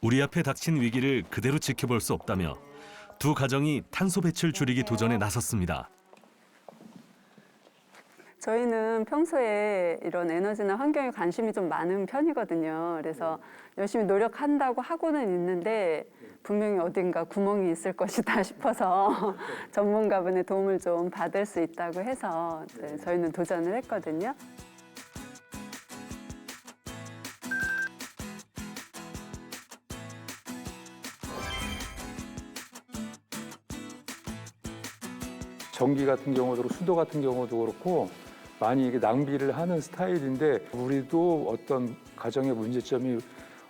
우리 앞에 닥친 위기를 그대로 지켜볼 수 없다며 두 가정이 탄소 배출 줄이기 도전에 나섰습니다. 저희는 평소에 이런 에너지나 환경에 관심이 좀 많은 편이거든요. 그래서 열심히 노력한다고 하고는 있는데 분명히 어딘가 구멍이 있을 것이다 싶어서 전문가분의 도움을 좀 받을 수 있다고 해서 저희는 도전을 했거든요. 전기 같은 경우도 그렇고 수도 같은 경우도 그렇고 많이 이게 낭비를 하는 스타일인데 우리도 어떤 가정의 문제점이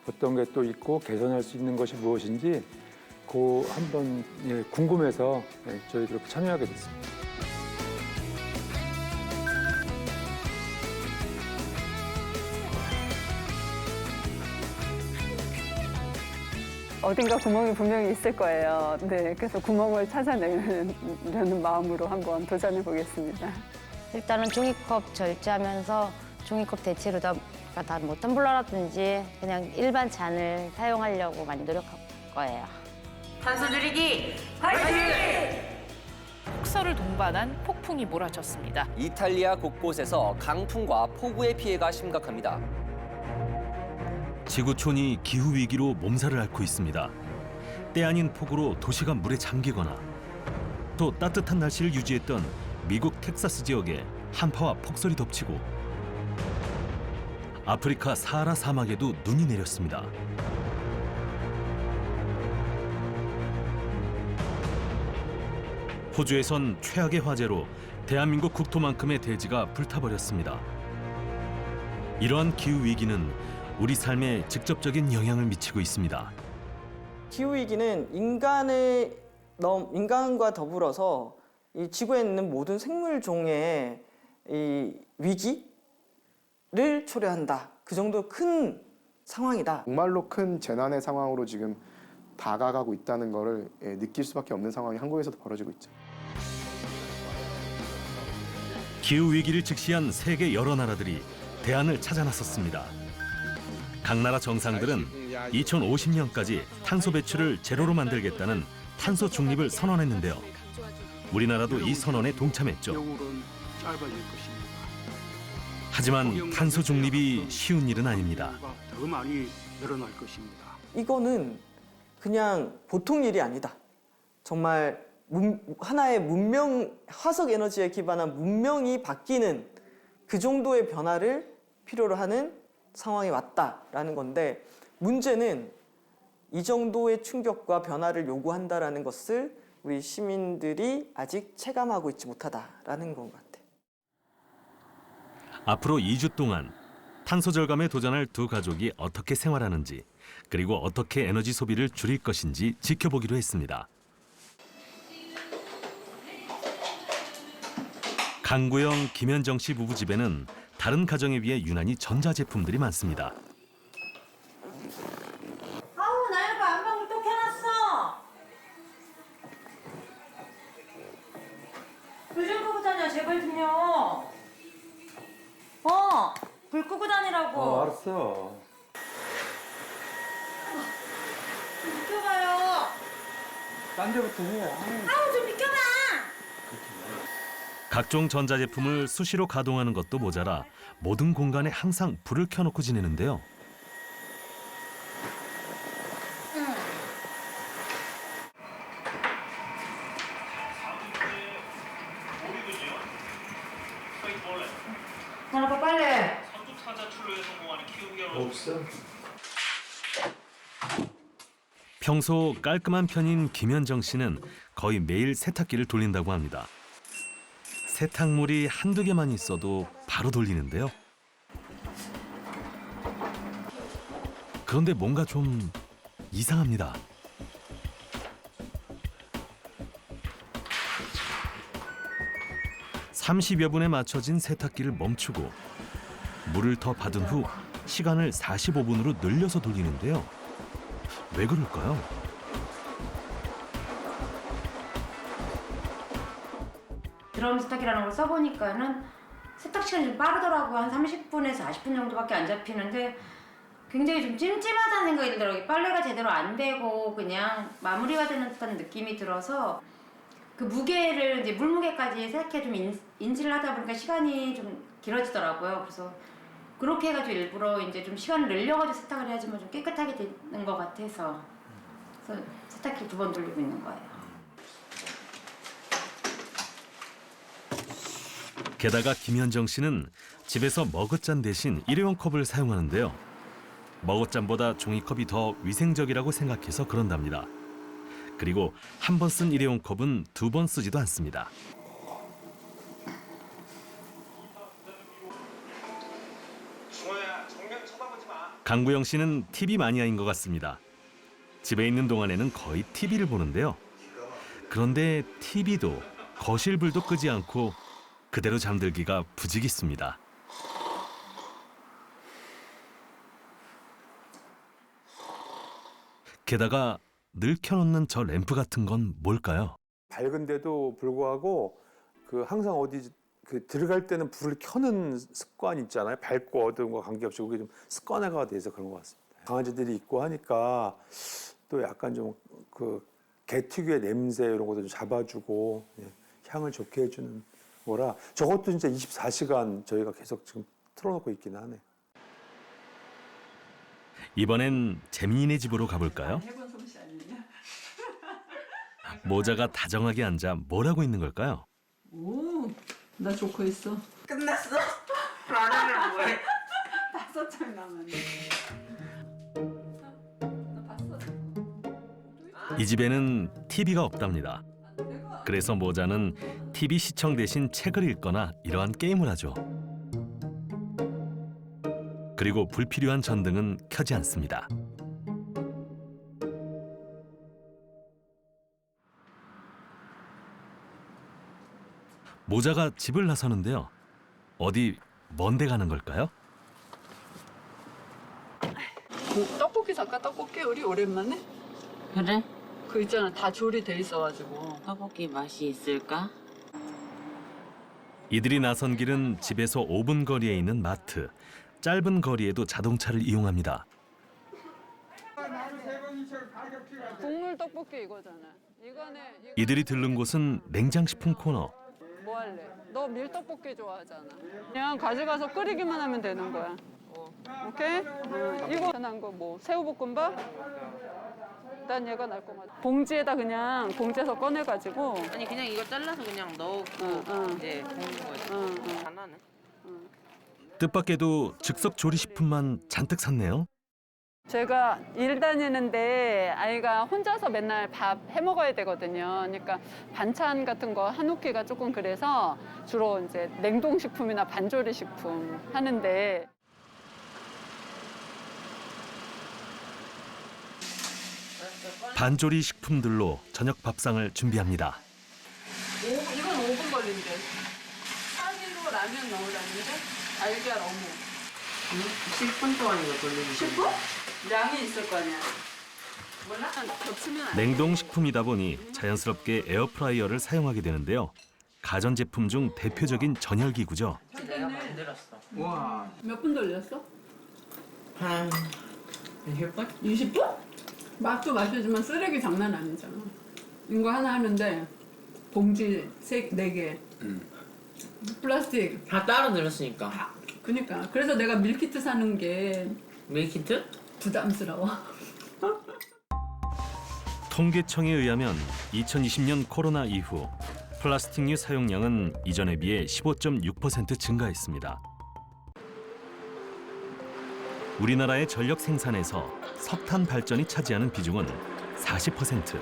어떤 게 또 있고 개선할 수 있는 것이 무엇인지 그 한번 궁금해서 저희 그렇게 참여하게 됐습니다. 어딘가 구멍이 분명히 있을 거예요. 네, 그래서 구멍을 찾아내려는 마음으로 한번 도전해 보겠습니다. 일단은 종이컵 절제하면서 종이컵 대체로 다 뭐 텀블러라든지 그냥 일반 잔을 사용하려고 많이 노력할 거예요. 탄소 줄이기 화이팅! 폭설을 동반한 폭풍이 몰아쳤습니다. 이탈리아 곳곳에서 강풍과 폭우의 피해가 심각합니다. 지구촌이 기후 위기로 몸살을 앓고 있습니다. 때 아닌 폭우로 도시가 물에 잠기거나 또 따뜻한 날씨를 유지했던 미국 텍사스 지역에 한파와 폭설이 덮치고 아프리카 사하라 사막에도 눈이 내렸습니다. 호주에선 최악의 화재로 대한민국 국토만큼의 대지가 불타버렸습니다. 이러한 기후 위기는 우리 삶에 직접적인 영향을 미치고 있습니다. 기후위기는 인간과 더불어서 이 지구에 있는 모든 생물종의 이 위기를 초래한다. 그 정도 큰 상황이다. 정말로 큰 재난의 상황으로 지금 다가가고 있다는 거를 느낄 수밖에 없는 상황이 한국에서도 벌어지고 있죠. 기후 위기를 직시한 세계 여러 나라들이 대안을 찾아 나섰습니다. 각 나라 정상들은 2050년까지 탄소 배출을 제로로 만들겠다는 탄소 중립을 선언했는데요. 우리나라도 이 선언에 동참했죠. 하지만 탄소 중립이 쉬운 일은 아닙니다. 더 많이 늘어날 것입니다. 이거는 그냥 보통 일이 아니다. 정말 하나의 화석 에너지에 기반한 문명이 바뀌는 그 정도의 변화를 필요로 하는 상황이 왔다라는 건데 문제는 이 정도의 충격과 변화를 요구한다라는 것을 우리 시민들이 아직 체감하고 있지 못하다라는 것 같아요. 앞으로 2주 동안 탄소 절감에 도전할 두 가족이 어떻게 생활하는지 그리고 어떻게 에너지 소비를 줄일 것인지 지켜보기로 했습니다. 강구영, 김현정 씨 부부 집에는 다른 가정에 비해 유난히 전자제품들이 많습니다. 아우 나연아 안방을 또 켜놨어. 불 좀 끄고 다녀 제발 좀요. 불 끄고 다니라고. 알았어. 좀 비켜봐요. 딴 데부터 해. 아우 좀 비켜봐. 각종 전자제품을 수시로 가동하는 것도 모자라 모든 공간에 항상 불을 켜놓고 지내는데요. 아빠 빨리. 없어. 평소 깔끔한 편인 김현정 씨는 거의 매일 세탁기를 돌린다고 합니다. 세탁물이 한두 개만 있어도 바로 돌리는데요. 그런데 뭔가 좀 이상합니다. (30여 분에) 맞춰진 세탁기를 멈추고 물을 더 받은 후 시간을 45분으로 늘려서 돌리는데요. 왜 그럴까요? 드럼 세탁기라는 걸 써보니까는 세탁 시간이 좀 빠르더라고요. 한 30분에서 40분 정도밖에 안 잡히는데 굉장히 좀 찜찜하다는 생각이 들더라고요. 빨래가 제대로 안 되고 그냥 마무리가 되는 듯한 느낌이 들어서 그 무게를 이제 물무게까지 세탁해 좀 인지를 하다 보니까 시간이 좀 길어지더라고요. 그래서 그렇게 해가지고 일부러 이제 좀 시간을 늘려가지고 세탁을 해야지만 좀 깨끗하게 되는 것 같아서 그래서 세탁기 2번 돌리고 있는 거예요. 게다가 김현정 씨는 집에서 머그잔 대신 일회용 컵을 사용하는데요. 머그잔보다 종이컵이 더 위생적이라고 생각해서 그런답니다. 그리고 한 번 쓴 일회용 컵은 2번 쓰지도 않습니다. 강구영 씨는 TV 마니아인 것 같습니다. 집에 있는 동안에는 거의 TV를 보는데요. 그런데 TV도 거실 불도 끄지 않고 그대로 잠들기가 부지기수입니다. 게다가 늘 켜놓는 저 램프 같은 건 뭘까요? 밝은데도 불구하고 그 항상 어디 그 들어갈 때는 불을 켜는 습관 있잖아요. 밝고 어두운 거 관계없이 그게 좀 습관화가 돼서 그런 것 같습니다. 강아지들이 있고 하니까 또 약간 좀 그 개특유의 냄새 이런 것도 좀 잡아주고 향을 좋게 해주는 거라 저것도 진짜 24시간 저희가 계속 지금 틀어놓고 있긴 하네. 이번엔 재민이네 집으로 가볼까요? 모자가 다정하게 앉아 뭘 하고 있는 걸까요? 오, 나 좋고 있어. 끝났어? 라면을 뭐해? 5장 남았네. 나 봤어. 이 집에는 TV가 없답니다. 그래서 모자는 TV 시청 대신 책을 읽거나 이러한 게임을 하죠. 그리고 불필요한 전등은 켜지 않습니다. 모자가 집을 나서는데요. 어디 먼데 가는 걸까요? 떡볶이 잠깐 떡볶이 우리 오랜만에? 그래? 그 있잖아 다 조리돼 있어가지고. 떡볶이 맛이 있을까? 이들이 나선 길은 집에서 5분 거리에 있는 마트. 짧은 거리에도 자동차를 이용합니다. 국물 떡볶이 이거잖아. 이들이 들른 곳은 냉장식품 코너. 뭐 할래? 너 밀떡볶이 좋아하잖아. 그냥 가져가서 끓이기만 하면 되는 거야. 오케이? 이거 편한 거 뭐 새우볶음밥? 난 얘가 날 것 같아. 봉지에다 그냥 봉지에서 꺼내가지고. 아니 그냥 이거 잘라서 그냥 넣고 이제 먹는 거지. 하나는? 뜻밖에도 즉석 조리식품만 잔뜩 샀네요. 제가 일 다니는데 아이가 혼자서 맨날 밥 해 먹어야 되거든요. 그러니까 반찬 같은 거 해놓기가 조금 그래서 주로 이제 냉동식품이나 반조리식품 하는데. 반조리 식품들로 저녁 밥상을 준비합니다. 이건 5분 걸린대. 사기로 라면 넣으라는데 달걀 어묵. 10분 동안 이거 돌리는 10분? 양이 있을 거 아니야. 몰라? 겹치면 안 돼. 냉동식품이다 보니 자연스럽게 에어프라이어를 사용하게 되는데요. 가전제품 중 대표적인 전열기구죠. 내가 만들었어. 몇 분 돌렸어? 한 20분? 20분? 맛도 맛이지만 쓰레기 장난 아니잖아. 이거 하나 하는데 봉지 4개. 플라스틱. 다 따로 늘었으니까. 그니까. 그래서 내가 밀키트 사는 게 밀키트? 부담스러워. 통계청에 의하면 2020년 코로나 이후 플라스틱류 사용량은 이전에 비해 15.6% 증가했습니다. 우리나라의 전력 생산에서 석탄 발전이 차지하는 비중은 40%,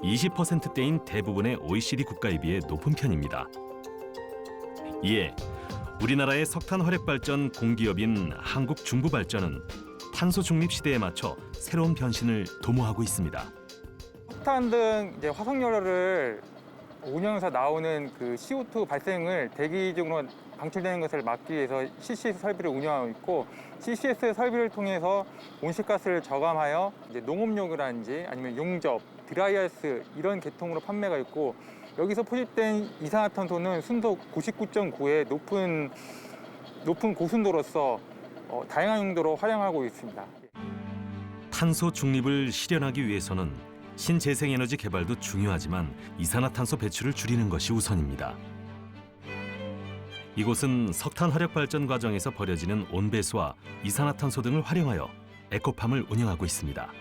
20%대인 대부분의 OECD 국가에 비해 높은 편입니다. 이에 우리나라의 석탄 화력 발전 공기업인 한국중부발전은 탄소 중립 시대에 맞춰 새로운 변신을 도모하고 있습니다. 석탄 등 이제 화석연료를 운영해서 나오는 그 CO2 발생을 대기적으로 방출되는 것을 막기 위해서 CCS 설비를 운영하고 있고, CCS 설비를 통해서 온실가스를 저감하여 이제 농업용이라든지 아니면 용접, 드라이아이스 이런 계통으로 판매가 있고, 여기서 포집된 이산화탄소는 순도 99.9의 높은 고순도로서 다양한 용도로 활용하고 있습니다. 탄소 중립을 실현하기 위해서는 신재생에너지 개발도 중요하지만 이산화탄소 배출을 줄이는 것이 우선입니다. 이곳은 석탄 화력 발전 과정에서 버려지는 온배수와 이산화탄소 등을 활용하여 에코팜을 운영하고 있습니다.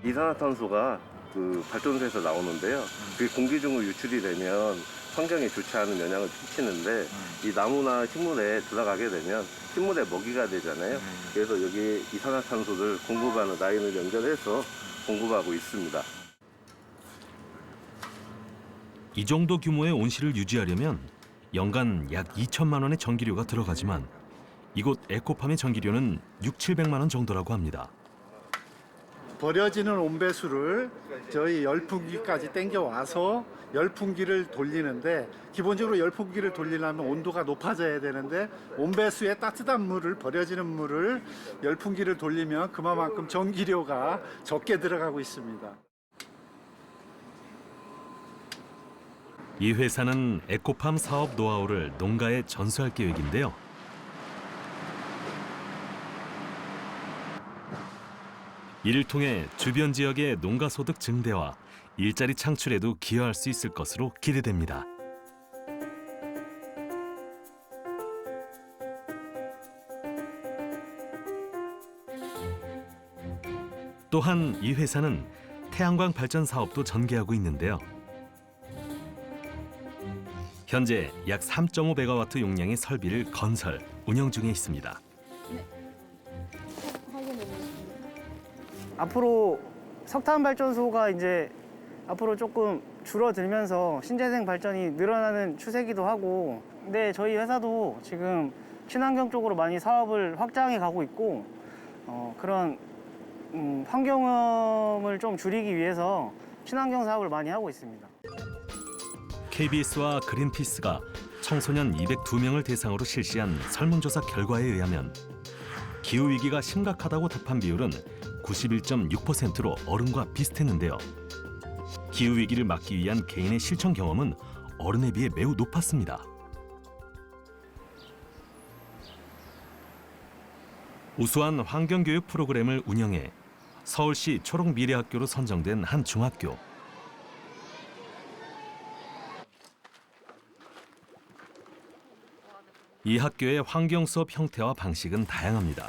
이산화탄소가 그 발전소에서 나오는데요. 그게 공기 중으로 유출이 되면 환경에 좋지 않은 영향을 끼치는데 이 나무나 식물에 들어가게 되면 식물의 먹이가 되잖아요. 그래서 여기 이산화탄소를 공급하는 라인을 연결해서 공급하고 있습니다. 이 정도 규모의 온실을 유지하려면 연간 약 2천만 원의 전기료가 들어가지만 이곳 에코팜의 전기료는 600~700만 원 정도라고 합니다. 버려지는 온배수를 저희 열풍기까지 땡겨와서 열풍기를 돌리는데 기본적으로 열풍기를 돌리려면 온도가 높아져야 되는데 온배수에 따뜻한 물을 버려지는 물을 열풍기를 돌리면 그만큼 전기료가 적게 들어가고 있습니다. 이 회사는 에코팜 사업 노하우를 농가에 전수할 계획인데요. 이를 통해 주변 지역의 농가 소득 증대와 일자리 창출에도 기여할 수 있을 것으로 기대됩니다. 또한 이 회사는 태양광 발전 사업도 전개하고 있는데요. 현재 약 3.5메가와트 용량의 설비를 건설, 운영 중에 있습니다. 앞으로 석탄 발전소가 이제 앞으로 조금 줄어들면서 신재생 발전이 늘어나는 추세기도 하고, 근데 저희 회사도 지금 친환경 쪽으로 많이 사업을 확장해 가고 있고, 그런 환경오염을 좀 줄이기 위해서 친환경 사업을 많이 하고 있습니다. KBS와 그린피스가 청소년 202명을 대상으로 실시한 설문조사 결과에 의하면 기후위기가 심각하다고 답한 비율은 91.6%로 어른과 비슷했는데요. 기후위기를 막기 위한 개인의 실천 경험은 어른에 비해 매우 높았습니다. 우수한 환경교육 프로그램을 운영해 서울시 초록미래학교로 선정된 한 중학교. 이 학교의 환경수업 형태와 방식은 다양합니다.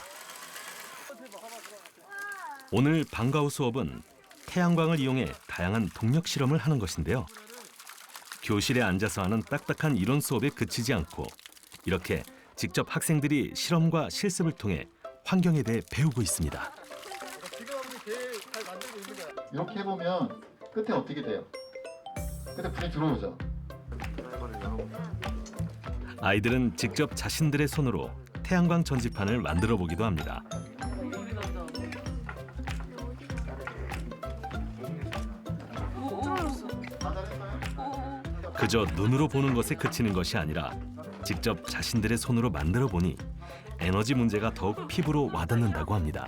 오늘 방과후 수업은 태양광을 이용해 다양한 동력 실험을 하는 것인데요. 교실에 앉아서 하는 딱딱한 이론 수업에 그치지 않고 이렇게 직접 학생들이 실험과 실습을 통해 환경에 대해 배우고 있습니다. 이렇게 해보면 끝에 어떻게 돼요? 끝에 불이 들어오죠? 아이들은 직접 자신들의 손으로 태양광 전지판을 만들어 보기도 합니다. 그저 눈으로 보는 것에 그치는 것이 아니라 직접 자신들의 손으로 만들어 보니 에너지 문제가 더욱 피부로 와닿는다고 합니다.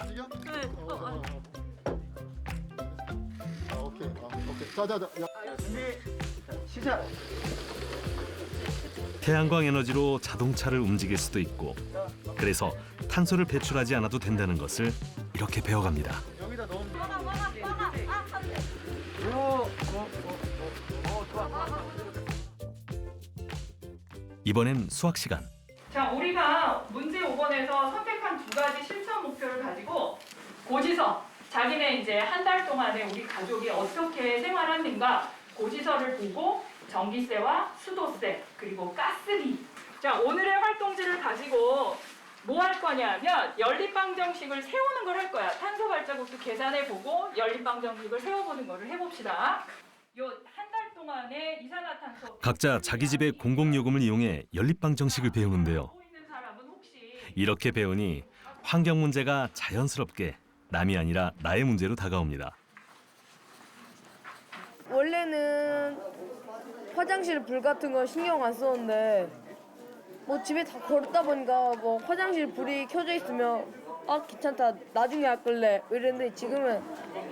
오케이. 자자자. 시작. 태양광 에너지로 자동차를 움직일 수도 있고 그래서 탄소를 배출하지 않아도 된다는 것을 이렇게 배워갑니다. 이번엔 수학 시간. 자, 우리가 문제 5번에서 선택한 두 가지 실천 목표를 가지고 고지서, 자기네 이제 한 달 동안에 우리 가족이 어떻게 생활하는가 고지서를 보고 전기세와 수도세 그리고 가스비. 자, 오늘의 활동지를 가지고 뭐 할 거냐면 연립방정식을 세우는 걸 할 거야. 탄소 발자국도 계산해 보고 연립방정식을 세워보는 거를 해봅시다. 요 한 달 동안에 이산화탄소. 각자 자기 집의 공공요금을 이용해 연립방정식을 배우는데요. 이렇게 배우니 환경 문제가 자연스럽게 남이 아니라 나의 문제로 다가옵니다. 원래는 화장실 불 같은 거 신경 안 썼는데 뭐 집에 다 걸었다 보니까 뭐 화장실 불이 켜져 있으면 아 귀찮다 나중에 할 걸래 이랬는데 지금은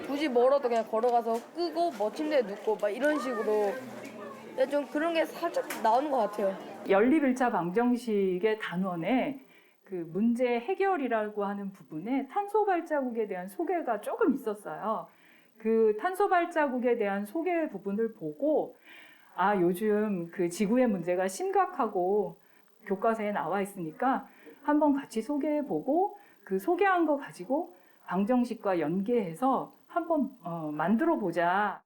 굳이 멀어도 그냥 걸어가서 끄고 뭐 침대에 눕고 막 이런 식으로 좀 그런 게 살짝 나오는 것 같아요. 연립 1차 방정식의 단원에 그 문제 해결이라고 하는 부분에 탄소 발자국에 대한 소개가 조금 있었어요. 그 탄소 발자국에 대한 소개 부분을 보고 아, 요즘 그 지구의 문제가 심각하고 교과서에 나와 있으니까 한번 같이 소개해보고 그 소개한 거 가지고 방정식과 연계해서 한번 만들어 보자.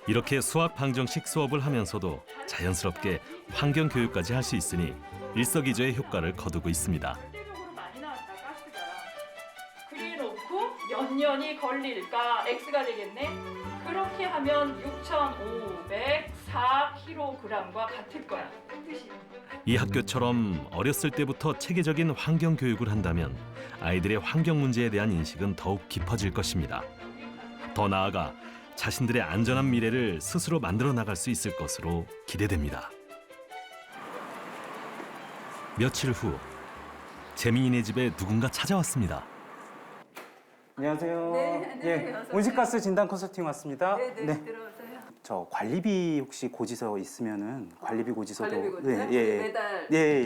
이렇게 수학 방정식 수업을 하면서도 자연스럽게 환경 교육까지 할 수 있으니 일석이조의 효과를 거두고 있습니다. 그래놓고 몇 년이 걸릴까? X가 되겠네. 그렇게 하면 6,504kg과 같을 거야. 뜻이. 이 학교처럼 어렸을 때부터 체계적인 환경 교육을 한다면 아이들의 환경 문제에 대한 인식은 더욱 깊어질 것입니다. 더 나아가 자신들의 안전한 미래를 스스로 만들어 나갈 수 있을 것으로 기대됩니다. 며칠 후 재민이네 집에 누군가 찾아왔습니다. 안녕하세요. 네, 안녕하세요. 어서 온실가스 진단 컨설팅 왔습니다. 네, 들어오세요. 저 관리비 혹시 고지서 있으면은 관리비 고지서도 관리비 고지서? 매달 예.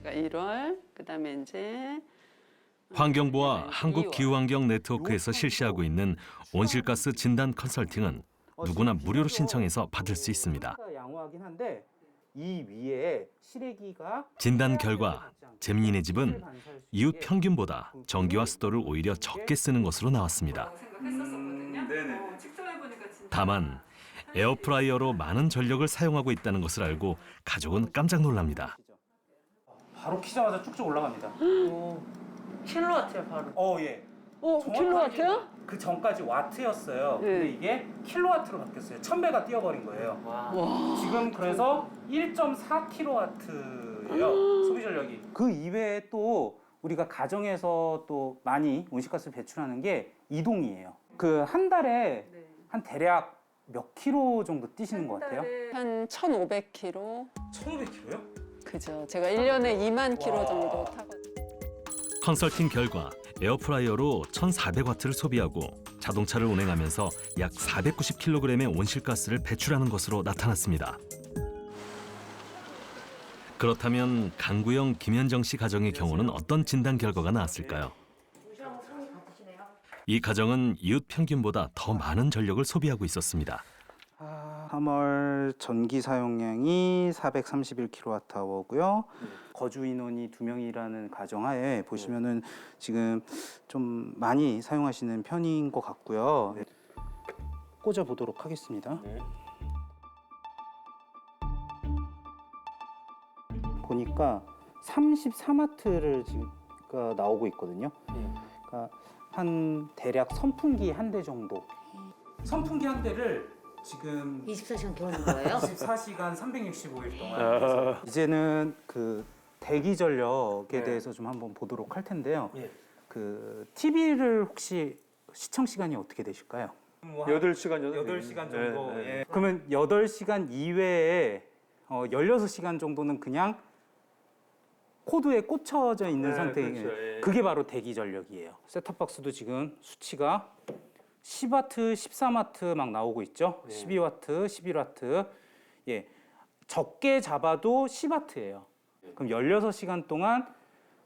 그러니까 1월, 그다음에 이제 환경부와 한국기후환경 네트워크에서 실시하고 있는 온실가스 진단 컨설팅은 누구나 무료로 신청해서 받을 수 있습니다. 양호하긴 한데 이 위에 실외기가 진단 결과 재민이네 집은 이웃 평균보다 전기와 수도를 오히려 적게 쓰는 것으로 나왔습니다. 다만 에어프라이어로 많은 전력을 사용하고 있다는 것을 알고 가족은 깜짝 놀랍니다. 바로 키자마자 쭉쭉 올라갑니다. 킬로와트야 바로. 예. 킬로와트요? 그 전까지 와트였어요. 근데 이게 킬로와트로 바뀌었어요. 1000배가 뛰어버린 거예요. 와. 지금 그래서 1.4킬로와트예요. 소비 전력이. 그 이외에 또 우리가 가정에서 또 많이 온실가스를 배출하는 게 이동이에요. 그 한 달에 한 대략 몇 킬로 정도 뛰시는 것 같아요? 한 1,500km. 1,500킬로요? 그죠. 제가 1년에 2만 킬로 정도 타거든요. 컨설팅 결과 에어프라이어로 1,400와트를 소비하고 자동차를 운행하면서 약 490kg의 온실가스를 배출하는 것으로 나타났습니다. 그렇다면 강구영, 김현정 씨 가정의 경우는 어떤 진단 결과가 나왔을까요? 이 가정은 이웃 평균보다 더 많은 전력을 소비하고 있었습니다. 3월 전기 사용량이 431kWh고요. 거주 인원이 2명이라는 가정하에 보시면은 지금 좀 많이 사용하시는 편인 것 같고요. 꽂아 보도록 하겠습니다. 보니까 33와트를 지금 나오고 있거든요. 그러니까 한 대략 선풍기 한 대 정도. 선풍기 한 대를 지금 24시간 돌리는 거예요? 24시간 365일 동안. 이제는 그 대기 전력에 대해서 좀 한번 보도록 할 텐데요. 그 TV를 혹시 시청 시간이 어떻게 되실까요? 8시간 정도. 8시간 정도. 예. 그러면 8시간 이외에 16시간 정도는 그냥 코드에 꽂혀져 있는 상태예요. 그렇죠. 그게 바로 대기 전력이에요. 셋탑박스도 지금 수치가 10와트, 13와트 막 나오고 있죠. 12와트, 11와트. 예. 적게 잡아도 10와트예요. 그럼 16시간 동안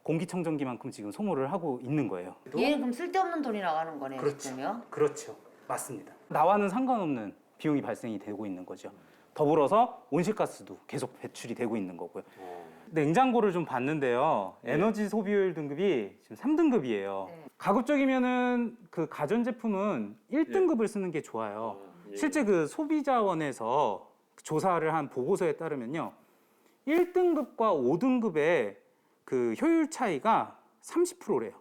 공기청정기만큼 지금 소모를 하고 있는 거예요. 얘는 그럼 쓸데없는 돈이 나가는 거네요. 그렇죠. 그러면? 그렇죠. 맞습니다. 나와는 상관없는 비용이 발생이 되고 있는 거죠. 더불어서 온실가스도 계속 배출이 되고 있는 거고요. 냉장고를 좀 봤는데요. 에너지 소비율 등급이 지금 3등급이에요. 가급적이면은 그 가전제품은 1등급을 쓰는 게 좋아요. 실제 그 소비자원에서 조사를 한 보고서에 따르면요. 1등급과 5등급의 그 효율 차이가 30%래요.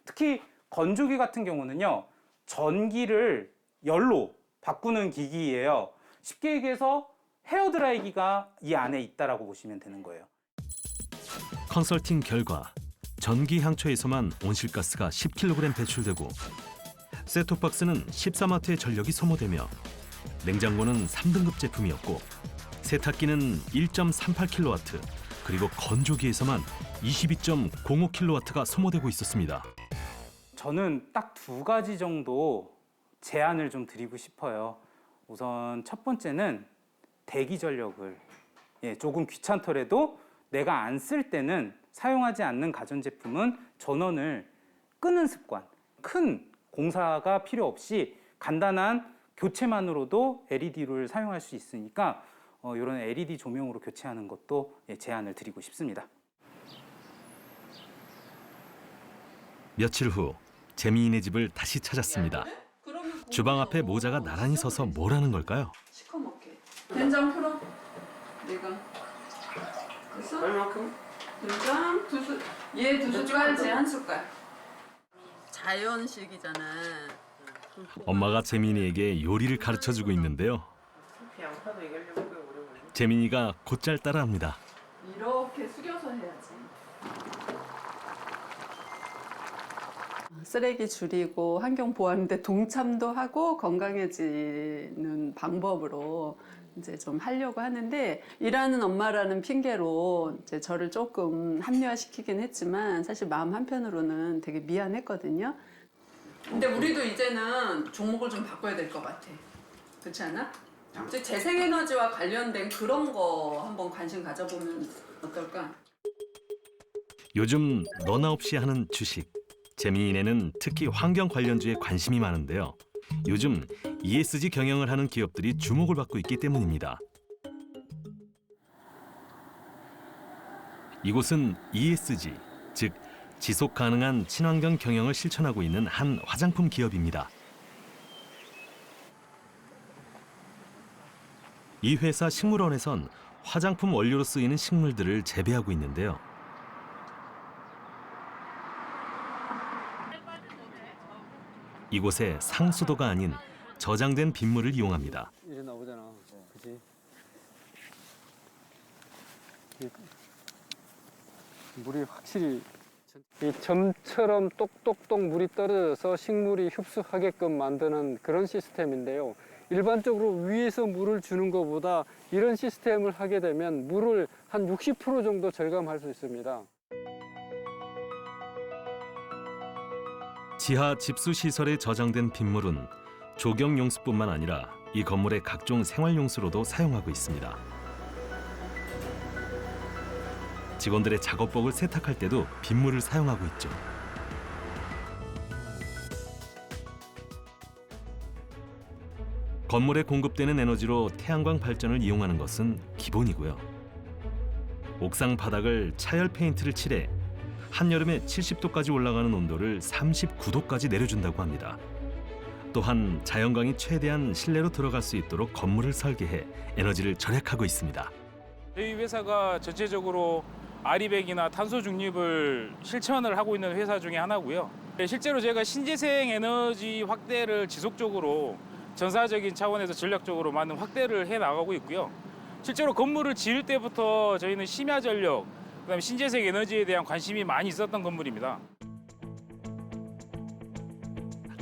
특히 건조기 같은 경우는요. 전기를 열로 바꾸는 기기예요. 쉽게 얘기해서 헤어드라이기가 이 안에 있다라고 보시면 되는 거예요. 컨설팅 결과 전기 향초에서만 온실가스가 10kg 배출되고 셋톱박스는 13와트의 전력이 소모되며 냉장고는 3등급 제품이었고 세탁기는 1.38kW 그리고 건조기에서만 22.05kW가 소모되고 있었습니다. 저는 딱 2가지 정도 제안을 좀 드리고 싶어요. 우선 첫 번째는 대기 전력을 조금 귀찮더라도 내가 안 쓸 때는 사용하지 않는 가전제품은 전원을 끄는 습관. 큰 공사가 필요 없이 간단한 교체만으로도 LED를 사용할 수 있으니까 이런 LED 조명으로 교체하는 것도 제안을 드리고 싶습니다. 며칠 후 재미인의 집을 다시 찾았습니다. 주방 앞에 모자가 나란히 서서 뭘 하는 걸까요? 시커멓게. 된장 풀어. 내가. 됐어? 얼마큼? 된장 얘 2숟갈, 쟤 1숟갈. 자연식이잖아. 엄마가 재민이에게 요리를 가르쳐주고 있는데요. 양파도 이기려고 오래 걸려. 재민이가 곧잘 따라합니다. 이렇게 숙여서 해야지. 쓰레기 줄이고 환경 보호하는데 동참도 하고 건강해지는 방법으로 이제 좀 하려고 하는데, 일하는 엄마라는 핑계로 이제 저를 조금 합리화시키긴 했지만 사실 마음 한편으로는 되게 미안했거든요. 근데 우리도 이제는 종목을 좀 바꿔야 될 것 같아. 그렇지 않아? 이제 재생에너지와 관련된 그런 거 한번 관심 가져보면 어떨까? 요즘 너나 없이 하는 주식. 재미인에는 특히 환경 관련주에 관심이 많은데요. 요즘 ESG 경영을 하는 기업들이 주목을 받고 있기 때문입니다. 이곳은 ESG, 즉 지속 가능한 친환경 경영을 실천하고 있는 한 화장품 기업입니다. 이 회사 식물원에선 화장품 원료로 쓰이는 식물들을 재배하고 있는데요. 이곳에 상수도가 아닌 저장된 빗물을 이용합니다. 이제 나오잖아. 그치? 물이 확실히 이 점처럼 똑똑똑 물이 떨어져서 식물이 흡수하게끔 만드는 그런 시스템인데요. 일반적으로 위에서 물을 주는 것보다 이런 시스템을 하게 되면 물을 한 60% 정도 절감할 수 있습니다. 지하 집수 시설에 저장된 빗물은 조경 용수뿐만 아니라 이 건물의 각종 생활 용수로도 사용하고 있습니다. 직원들의 작업복을 세탁할 때도 빗물을 사용하고 있죠. 건물에 공급되는 에너지로 태양광 발전을 이용하는 것은 기본이고요. 옥상 바닥을 차열 페인트를 칠해 한여름에 70도까지 올라가는 온도를 39도까지 내려준다고 합니다. 또한 자연광이 최대한 실내로 들어갈 수 있도록 건물을 설계해 에너지를 절약하고 있습니다. 저희 회사가 전체적으로 아리백이나 탄소 중립을 실천을 하고 있는 회사 중에 하나고요. 실제로 제가 신재생 에너지 확대를 지속적으로 전사적인 차원에서 전략적으로 많은 확대를 해 나가고 있고요. 실제로 건물을 지을 때부터 저희는 심야 전력, 그다음에 신재생 에너지에 대한 관심이 많이 있었던 건물입니다.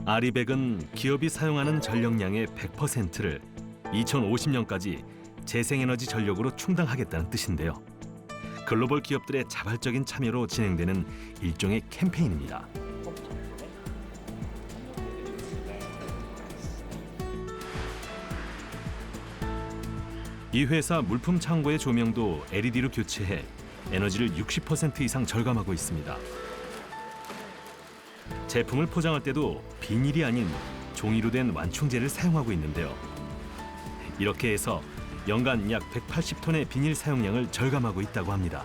아리백은 기업이 사용하는 전력량의 100%를 2050년까지 재생에너지 전력으로 충당하겠다는 뜻인데요. 글로벌 기업들의 자발적인 참여로 진행되는 일종의 캠페인입니다. 이 회사 물품 창고의 조명도 LED로 교체해 에너지를 60% 이상 절감하고 있습니다. 제품을 포장할 때도 비닐이 아닌 종이로 된 완충제를 사용하고 있는데요. 이렇게 해서 연간 약 180톤의 비닐 사용량을 절감하고 있다고 합니다.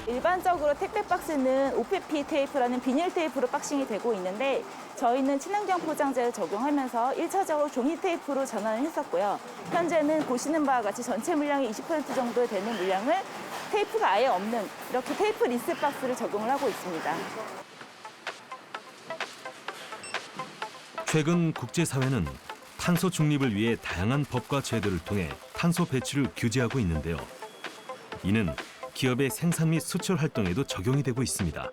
일반적으로 택배 박스는 OPP 테이프라는 비닐 테이프로 박싱이 되고 있는데 저희는 친환경 포장재를 적용하면서 1차적으로 종이 테이프로 전환을 했었고요. 현재는 보시는 바와 같이 전체 물량의 20% 정도 되는 물량을 테이프가 아예 없는 이렇게 테이프 리스 박스를 적용을 하고 있습니다. 최근 국제사회는 탄소 중립을 위해 다양한 법과 제도를 통해 탄소 배출을 규제하고 있는데요. 이는 기업의 생산 및 수출 활동에도 적용이 되고 있습니다.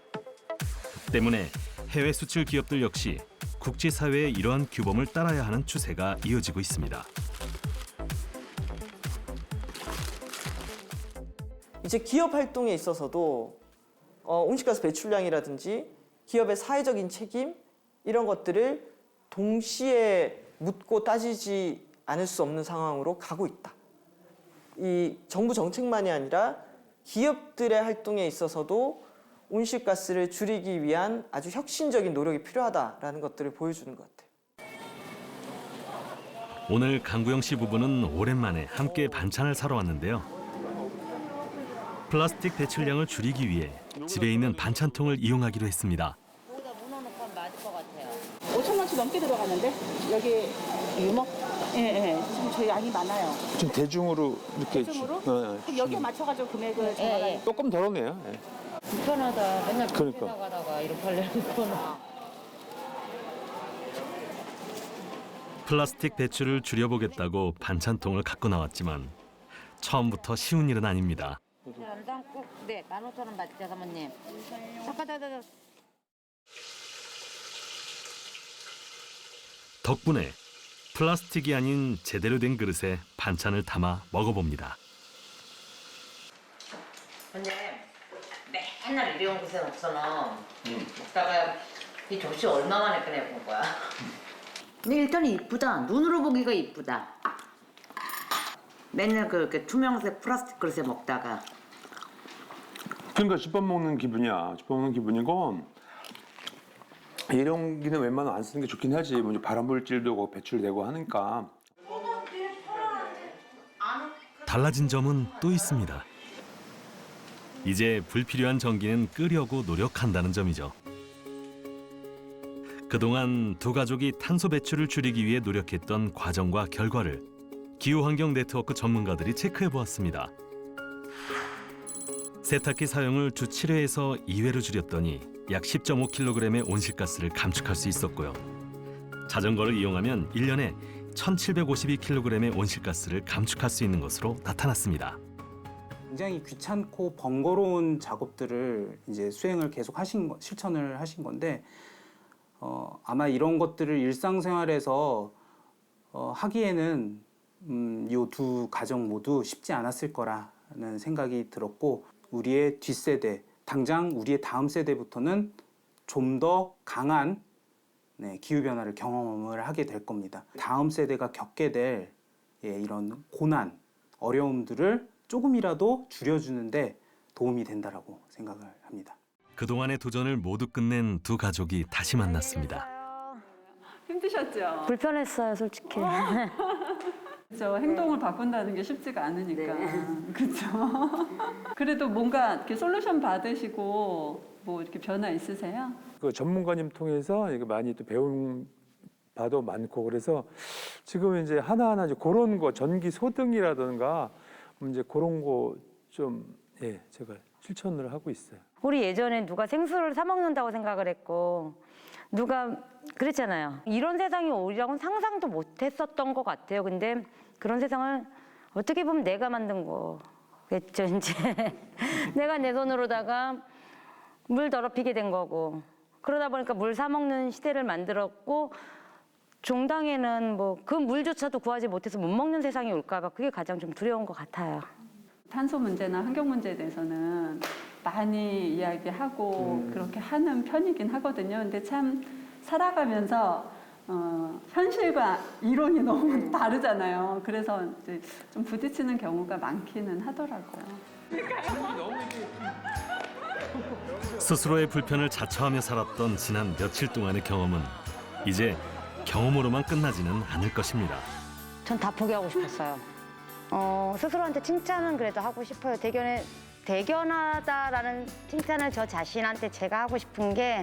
때문에 해외 수출 기업들 역시 국제사회의 이러한 규범을 따라야 하는 추세가 이어지고 있습니다. 이제 기업 활동에 있어서도 온실가스 배출량이라든지 기업의 사회적인 책임 이런 것들을 동시에 묻고 따지지 않을 수 없는 상황으로 가고 있다. 이 정부 정책만이 아니라 기업들의 활동에 있어서도 온실가스를 줄이기 위한 아주 혁신적인 노력이 필요하다라는 것들을 보여주는 것 같아요. 오늘 강구영 씨 부부는 오랜만에 함께 반찬을 사러 왔는데요. 플라스틱 배출량을 줄이기 위해 집에 있는 반찬통을 이용하기로 했습니다. 5,000원치 넘게 들어가는데 여기 유목? 예. 지금 저희 양이 많아요. 좀 대중으로 이렇게 대중으로? 여기에 맞춰가지고 금액을 정하는. 조금 덜었네요. 예. 불편하다. 맨날 그러니까. 나가다가 이렇게 하려니까. 플라스틱 배출을 줄여보겠다고 반찬통을 갖고 나왔지만 처음부터 쉬운 일은 아닙니다. 연장 꼭, 네, 15,000원 맞죠, 사모님? 잠깐, 덕분에 플라스틱이 아닌 제대로 된 그릇에 반찬을 담아 먹어봅니다. 근데 맨날 일회용 그릇에 먹잖아. 먹다가 이 접시 얼마 만에 꺼내본 거야? 근데 일단 이쁘다. 눈으로 보기가 이쁘다. 맨날 그렇게 투명색 플라스틱 그릇에 먹다가. 그러니까 집밥 먹는 기분이야. 집밥 먹는 기분이고 일용기는 웬만하면 안 쓰는 게 좋긴 하지. 먼저 발암물질도 배출되고 하니까. 달라진 점은 또 있습니다. 이제 불필요한 전기는 끄려고 노력한다는 점이죠. 그동안 두 가족이 탄소 배출을 줄이기 위해 노력했던 과정과 결과를 기후환경 네트워크 전문가들이 체크해 보았습니다. 세탁기 사용을 주 7회에서 2회로 줄였더니 약 10.5kg의 온실가스를 감축할 수 있었고요. 자전거를 이용하면 1년에 1,752kg의 온실가스를 감축할 수 있는 것으로 나타났습니다. 굉장히 귀찮고 번거로운 작업들을 이제 수행을 계속 실천을 하신 건데 아마 이런 것들을 일상생활에서 하기에는 이 두 가정 모두 쉽지 않았을 거라는 생각이 들었고 우리의 뒷세대, 당장 우리의 다음 세대부터는 좀 더 강한 기후변화를 경험을 하게 될 겁니다. 다음 세대가 겪게 될 이런 고난, 어려움들을 조금이라도 줄여주는데 도움이 된다라고 생각을 합니다. 그동안의 도전을 모두 끝낸 두 가족이 다시 만났습니다. 힘드셨죠? 불편했어요, 솔직히. 그렇죠. 행동을 바꾼다는 게 쉽지가 않으니까. 그렇죠. 그래도 뭔가 이렇게 솔루션 받으시고 뭐 이렇게 변화 있으세요? 그 전문가님 통해서 이게 많이 또 배운 바도 많고 그래서 지금 이제 하나하나 이제 그런 거 전기 소등이라든가 이제 그런 거 좀 제가 실천을 하고 있어요. 우리 예전에 누가 생수를 사 먹는다고 생각을 했고 누가 그랬잖아요. 이런 세상이 오리라고는 상상도 못했었던 것 같아요. 근데 그런 세상을 어떻게 보면 내가 만든 거겠죠, 이제. 내가 내 손으로다가 물 더럽히게 된 거고 그러다 보니까 물 사 먹는 시대를 만들었고 종당에는 뭐 그 물조차도 구하지 못해서 못 먹는 세상이 올까 봐 그게 가장 좀 두려운 것 같아요. 탄소 문제나 환경 문제에 대해서는 많이 이야기하고 그렇게 하는 편이긴 하거든요. 근데 참 살아가면서 현실과 이론이 너무 다르잖아요. 그래서 이제 좀 부딪히는 경우가 많기는 하더라고요. 스스로의 불편을 자처하며 살았던 지난 며칠 동안의 경험은 이제 경험으로만 끝나지는 않을 것입니다. 전 다 포기하고 싶었어요. 스스로한테 칭찬은 그래도 하고 싶어요. 대견하다라는 칭찬을 저 자신한테 제가 하고 싶은 게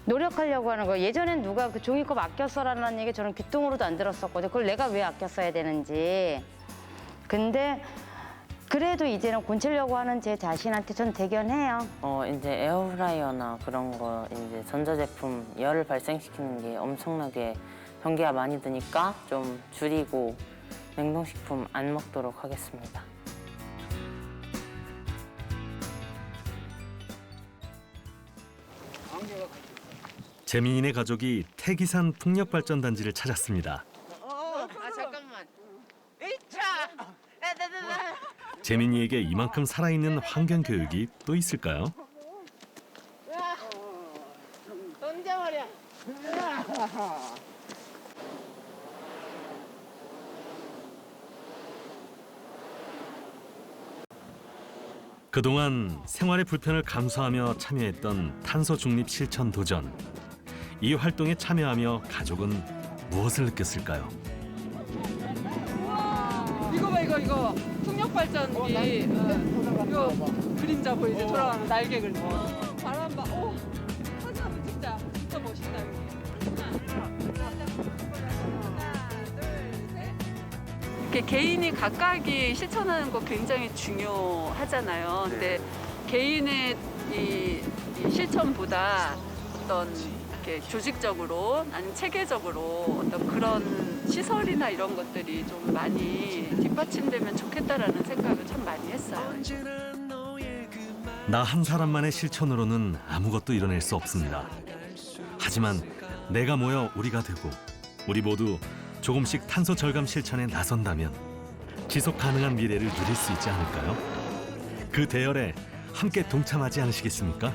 노력하려고 하는 거예요. 예전엔 누가 그 종이컵 아껴 써라는 얘기 저는 귀뚱으로도 안 들었었거든요. 그걸 내가 왜 아껴 써야 되는지. 근데 그래도 이제는 곤치려고 하는 제 자신한테 전 대견해요. 이제 에어프라이어나 그런 거 이제 전자제품 열을 발생시키는 게 엄청나게 전기가 많이 드니까 좀 줄이고 냉동식품 안 먹도록 하겠습니다. 재민이네 가족이 태기산 풍력발전단지를 찾았습니다. 잠깐만. 재민이에게 이만큼 살아있는 환경 교육이 또 있을까요? 던져버려. 그동안 생활의 불편을 감수하며 참여했던 탄소 중립 실천 도전. 이 활동에 참여하며 가족은 무엇을 느꼈을까요? 이거 봐 이거 풍력 발전기 이거 그림자 보이지? 돌아가는 날개 그림. 바람 봐. 오 사진 한번 찍자. 진짜 멋있다 여기. 이렇게 개인이 각각이 실천하는 거 굉장히 중요하잖아요. 근데 개인의 이 실천보다 어떤 이렇게 조직적으로 아니면 체계적으로 어떤 그런 시설이나 이런 것들이 좀 많이 뒷받침되면 좋겠다라는 생각을 참 많이 했어요. 나 한 사람만의 실천으로는 아무것도 이뤄낼 수 없습니다. 하지만 내가 모여 우리가 되고 우리 모두 조금씩 탄소 절감 실천에 나선다면 지속 가능한 미래를 누릴 수 있지 않을까요? 그 대열에 함께 동참하지 않으시겠습니까?